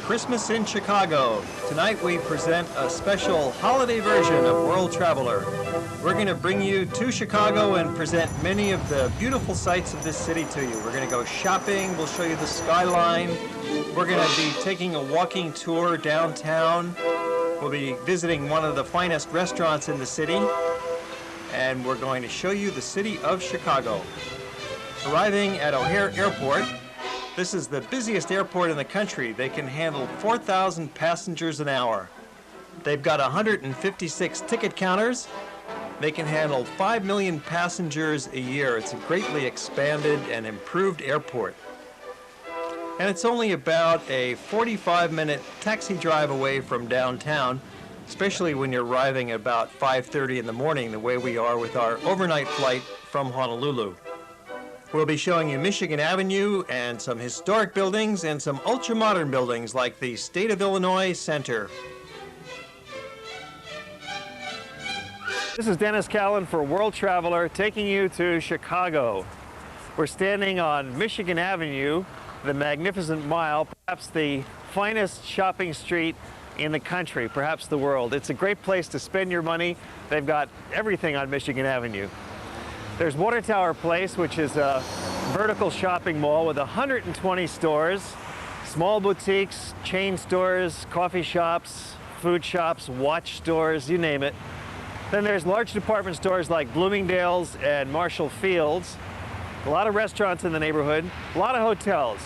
Christmas in Chicago. Tonight we present a special holiday version of World Traveler. We're going to bring you to Chicago and present many of the beautiful sights of this city to you. We're going to go shopping, we'll show you the skyline, we're going to be taking a walking tour downtown, we'll be visiting one of the finest restaurants in the city, and we're going to show you the city of Chicago. Arriving at O'Hare Airport, this is the busiest airport in the country. They can handle 4,000 passengers an hour. They've got 156 ticket counters. They can handle 5 million passengers a year. It's a greatly expanded and improved airport. And it's only about a 45-minute taxi drive away from downtown, especially when you're arriving at about 5:30 in the morning, the way we are with our overnight flight from Honolulu. We'll be showing you Michigan Avenue and some historic buildings and some ultra-modern buildings like the State of Illinois Center. This is Dennis Callan for World Traveler taking you to Chicago. We're standing on Michigan Avenue, the Magnificent Mile, perhaps the finest shopping street in the country, perhaps the world. It's a great place to spend your money. They've got everything on Michigan Avenue. There's Water Tower Place, which is a vertical shopping mall with 120 stores, small boutiques, chain stores, coffee shops, food shops, watch stores, you name it. Then there's large department stores like Bloomingdale's and Marshall Field's, a lot of restaurants in the neighborhood, a lot of hotels.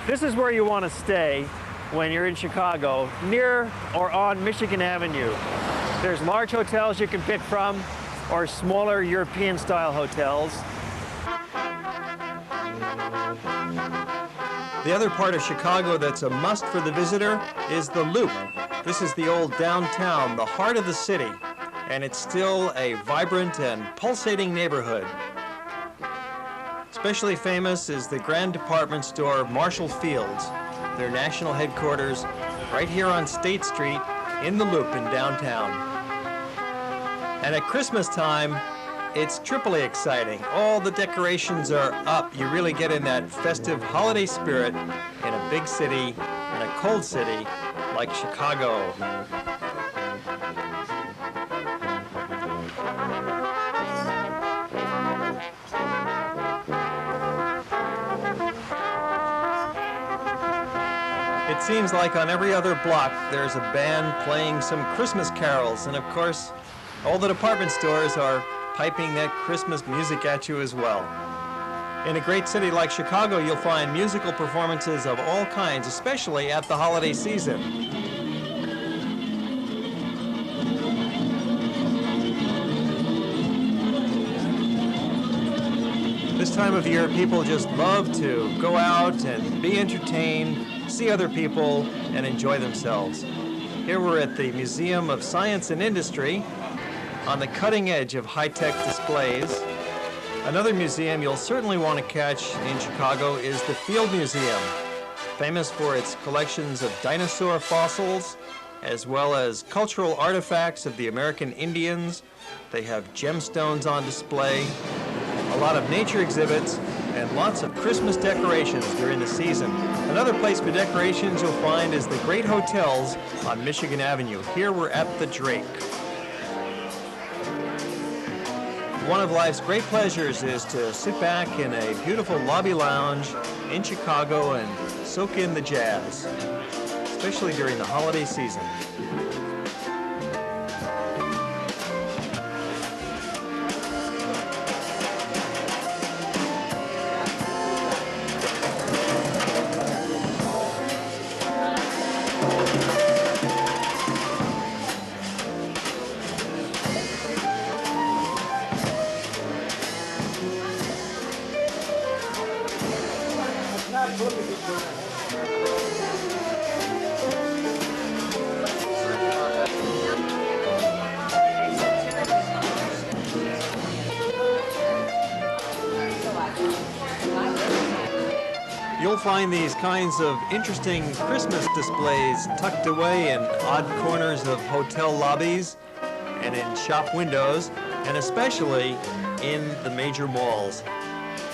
This is where you want to stay when you're in Chicago, near or on Michigan Avenue. There's large hotels you can pick from, or smaller European-style hotels. The other part of Chicago that's a must for the visitor is the Loop. This is the old downtown, the heart of the city, and it's still a vibrant and pulsating neighborhood. Especially famous is the grand department store Marshall Field's, their national headquarters right here on State Street in the Loop in downtown. And at Christmas time, it's triply exciting. All the decorations are up. You really get in that festive holiday spirit in a big city, in a cold city like Chicago. It seems like on every other block there's a band playing some Christmas carols, and of course, all the department stores are piping that Christmas music at you as well. In a great city like Chicago, you'll find musical performances of all kinds, especially at the holiday season. This time of year, people just love to go out and be entertained, see other people, and enjoy themselves. Here we're at the Museum of Science and Industry, on the cutting edge of high-tech displays. Another museum you'll certainly want to catch in Chicago is the Field Museum, famous for its collections of dinosaur fossils, as well as cultural artifacts of the American Indians. They have gemstones on display, a lot of nature exhibits, and lots of Christmas decorations during the season. Another place for decorations you'll find is the great hotels on Michigan Avenue. Here we're at the Drake. One of life's great pleasures is to sit back in a beautiful lobby lounge in Chicago and soak in the jazz, especially during the holiday season. You'll find these kinds of interesting Christmas displays tucked away in odd corners of hotel lobbies and in shop windows, and especially in the major malls.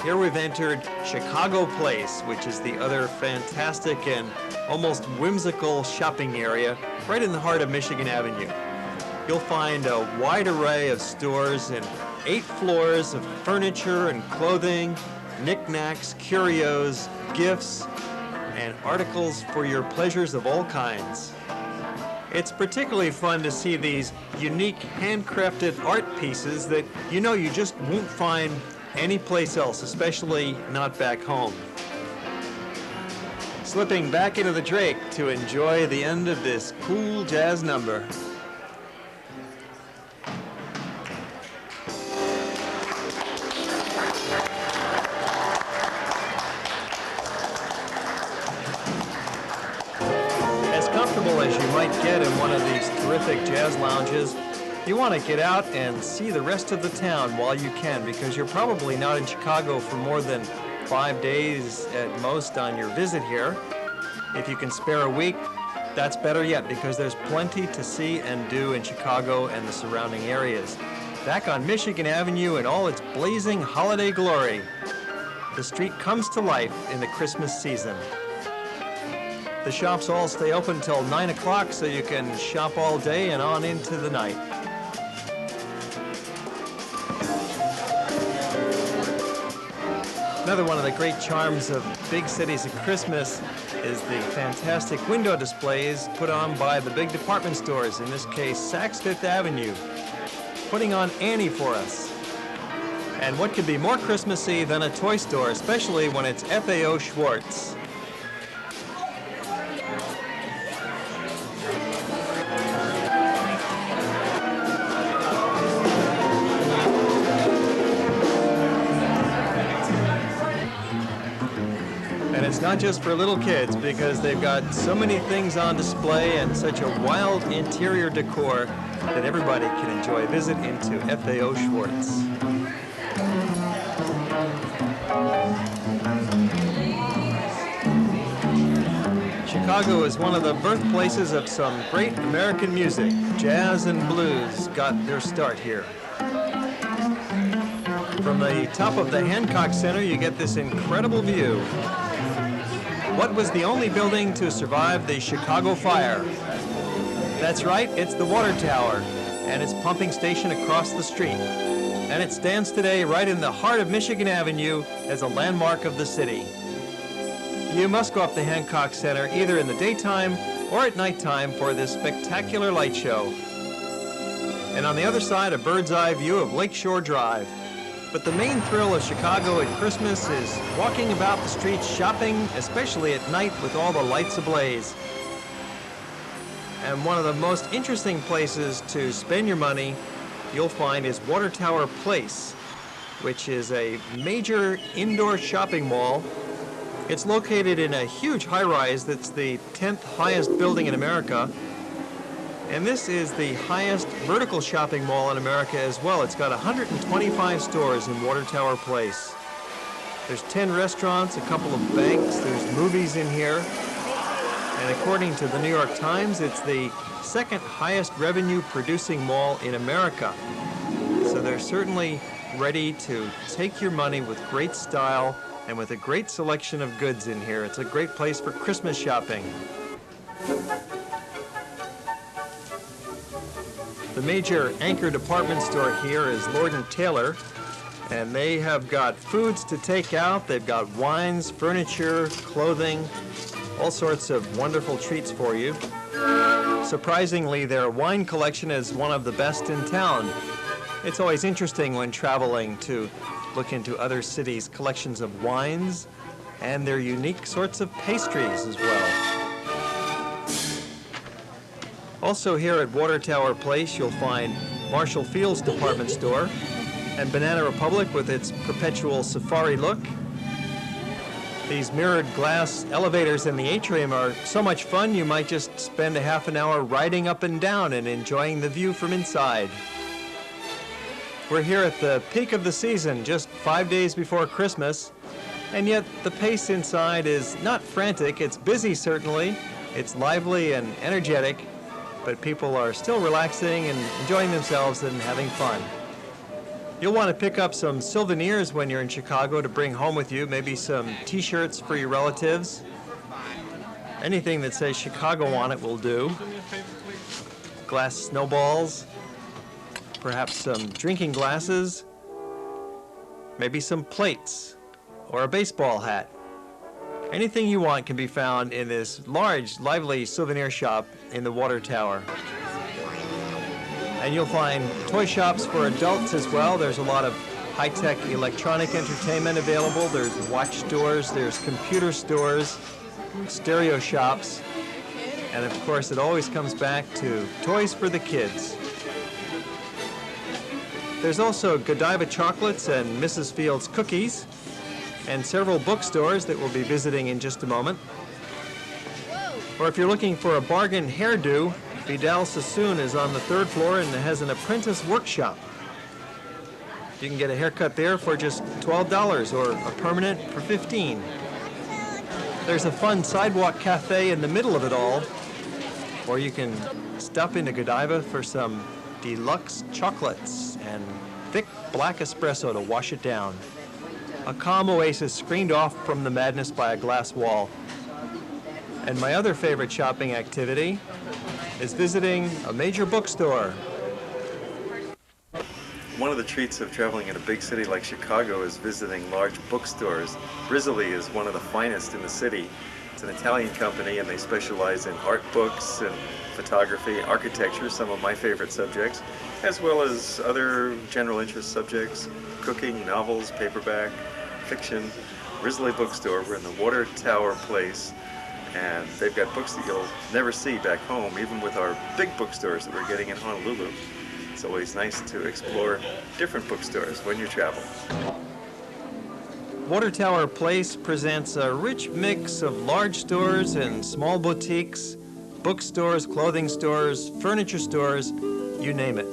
Here we've entered Chicago Place, which is the other fantastic and almost whimsical shopping area right in the heart of Michigan Avenue. You'll find a wide array of stores and 8 floors of furniture and clothing, knickknacks, curios, gifts, and articles for your pleasures of all kinds. It's particularly fun to see these unique handcrafted art pieces that you know you just won't find anyplace else, especially not back home. Slipping back into the Drake to enjoy the end of this cool jazz number. As you might get in one of these terrific jazz lounges, you want to get out and see the rest of the town while you can, because you're probably not in Chicago for more than 5 days at most on your visit here. If you can spare a week, that's better yet, because there's plenty to see and do in Chicago and the surrounding areas. Back on Michigan Avenue in all its blazing holiday glory, the street comes to life in the Christmas season. The shops all stay open till 9 o'clock, so you can shop all day and on into the night. Another one of the great charms of big cities at Christmas is the fantastic window displays put on by the big department stores, in this case Saks Fifth Avenue, putting on Annie for us. And what could be more Christmassy than a toy store, especially when it's Fao Schwartz. And it's not just for little kids, because they've got so many things on display and such a wild interior decor that everybody can enjoy a visit into Fao Schwartz. Chicago is one of the birthplaces of some great American music. Jazz and blues got their start here. From the top of the Hancock Center, you get this incredible view. What was the only building to survive the Chicago fire? That's right, it's the water tower and its pumping station across the street. And it stands today right in the heart of Michigan Avenue as a landmark of the city. You must go up to Hancock Center either in the daytime or at nighttime for this spectacular light show. And on the other side, a bird's eye view of Lakeshore Drive. But the main thrill of Chicago at Christmas is walking about the streets shopping, especially at night with all the lights ablaze. And one of the most interesting places to spend your money you'll find is Water Tower Place, which is a major indoor shopping mall. It's located in a huge high-rise that's the 10th highest building in America. And this is the highest vertical shopping mall in America as well. It's got 125 stores in Water Tower Place. There's 10 restaurants, a couple of banks, there's movies in here. And according to the New York Times, it's the second highest revenue producing mall in America. So they're certainly ready to take your money with great style and with a great selection of goods in here. It's a great place for Christmas shopping. The major anchor department store here is Lloyd and Taylor, and they have got foods to take out. They've got wines, furniture, clothing, all sorts of wonderful treats for you. Surprisingly, their wine collection is one of the best in town. It's always interesting when traveling to look into other cities' collections of wines and their unique sorts of pastries as well. Also here at Water Tower Place, you'll find Marshall Field's department store and Banana Republic with its perpetual safari look. These mirrored glass elevators in the atrium are so much fun you might just spend a half an hour riding up and down and enjoying the view from inside. We're here at the peak of the season, just 5 days before Christmas, and yet the pace inside is not frantic. It's busy certainly, it's lively and energetic, but people are still relaxing and enjoying themselves and having fun. You'll want to pick up some souvenirs when you're in Chicago to bring home with you, maybe some t-shirts for your relatives. Anything that says Chicago on it will do. Glass snowballs, perhaps some drinking glasses, maybe some plates, or a baseball hat. Anything you want can be found in this large, lively souvenir shop in the water tower. And you'll find toy shops for adults as well. There's a lot of high-tech electronic entertainment available. There's watch stores, there's computer stores, stereo shops, and of course it always comes back to toys for the kids. There's also Godiva chocolates and Mrs. Field's cookies, and several bookstores that we'll be visiting in just a moment. Or if you're looking for a bargain hairdo, Vidal Sassoon is on the 3rd floor and has an apprentice workshop. You can get a haircut there for just $12 or a permanent for $15. There's a fun sidewalk cafe in the middle of it all, or you can stop into Godiva for some deluxe chocolates and thick black espresso to wash it down. A calm oasis screened off from the madness by a glass wall. And my other favorite shopping activity is visiting a major bookstore. One of the treats of traveling in a big city like Chicago is visiting large bookstores. Rizzoli is one of the finest in the city. It's an Italian company and they specialize in art books and photography, architecture, some of my favorite subjects, as well as other general interest subjects, cooking, novels, paperback, fiction. Rizzoli Bookstore, we're in the Water Tower Place, and they've got books that you'll never see back home, even with our big bookstores that we're getting in Honolulu. It's always nice to explore different bookstores when you travel. Water Tower Place presents a rich mix of large stores and small boutiques, bookstores, clothing stores, furniture stores, you name it.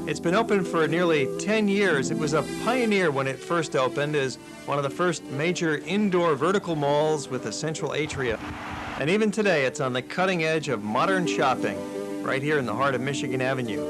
It's been open for nearly 10 years. It was a pioneer when it first opened as one of the first major indoor vertical malls with a central atria. And even today, it's on the cutting edge of modern shopping, right here in the heart of Michigan Avenue.